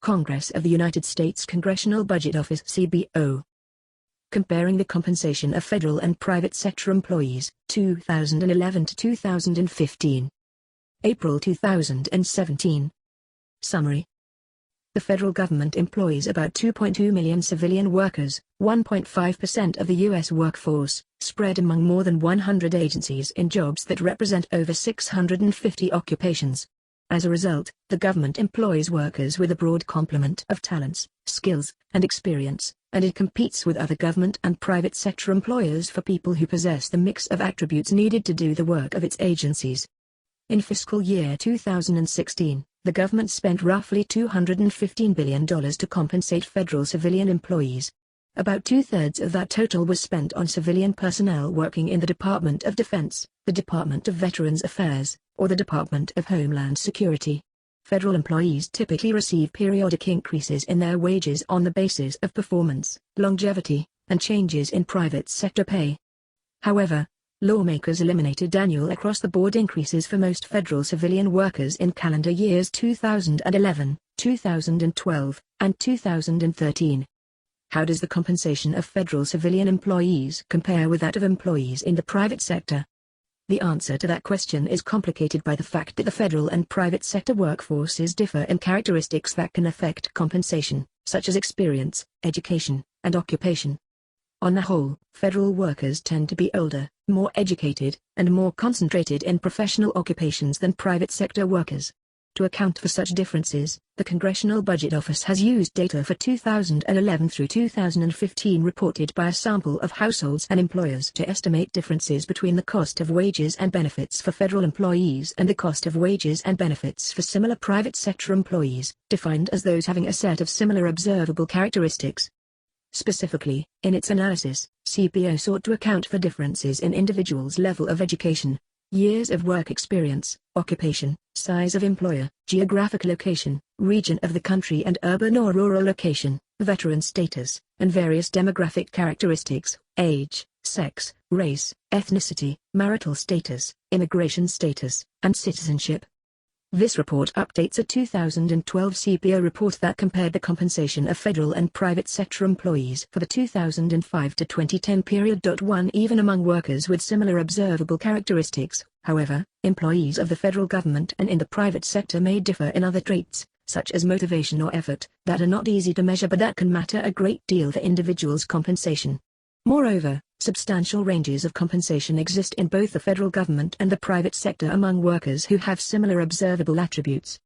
Congress of the United States Congressional Budget Office (CBO). Comparing the compensation of federal and private sector employees, 2011 to 2015. April 2017. Summary. The federal government employs about 2.2 million civilian workers, 1.5% of the U.S. workforce, spread among more than 100 agencies in jobs that represent over 650 occupations. As a result, the government employs workers with a broad complement of talents, skills, and experience, and it competes with other government and private sector employers for people who possess the mix of attributes needed to do the work of its agencies. In fiscal year 2016, the government spent roughly $215 billion to compensate federal civilian employees. About two-thirds of that total was spent on civilian personnel working in the Department of Defense, the Department of Veterans Affairs, or the Department of Homeland Security. Federal employees typically receive periodic increases in their wages on the basis of performance, longevity, and changes in private sector pay. However, lawmakers eliminated annual across-the-board increases for most federal civilian workers in calendar years 2011, 2012, and 2013. How does the compensation of federal civilian employees compare with that of employees in the private sector? The answer to that question is complicated by the fact that the federal and private sector workforces differ in characteristics that can affect compensation, such as experience, education, and occupation. On the whole, federal workers tend to be older, more educated, and more concentrated in professional occupations than private sector workers. To account for such differences, the Congressional Budget Office has used data for 2011 through 2015 reported by a sample of households and employers to estimate differences between the cost of wages and benefits for federal employees and the cost of wages and benefits for similar private sector employees, defined as those having a set of similar observable characteristics. Specifically, in its analysis, CBO sought to account for differences in individuals' level of education, years of work experience, occupation, size of employer, geographic location, region of the country and urban or rural location, veteran status, and various demographic characteristics, age, sex, race, ethnicity, marital status, immigration status, and citizenship. This report updates a 2012 CBO report that compared the compensation of federal and private sector employees for the 2005 to 2010 period. Even among workers with similar observable characteristics, however, employees of the federal government and in the private sector may differ in other traits, such as motivation or effort, that are not easy to measure but that can matter a great deal for individuals' compensation. Moreover, substantial ranges of compensation exist in both the federal government and the private sector among workers who have similar observable attributes.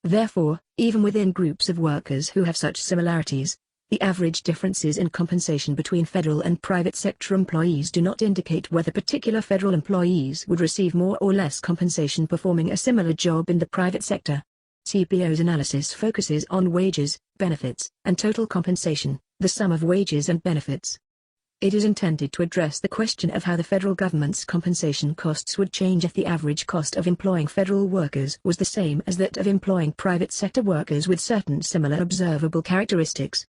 Therefore, even within groups of workers who have such similarities, the average differences in compensation between federal and private sector employees do not indicate whether particular federal employees would receive more or less compensation performing a similar job in the private sector. CBO's analysis focuses on wages, benefits, and total compensation, the sum of wages and benefits. It is intended to address the question of how the federal government's compensation costs would change if the average cost of employing federal workers was the same as that of employing private sector workers with certain similar observable characteristics.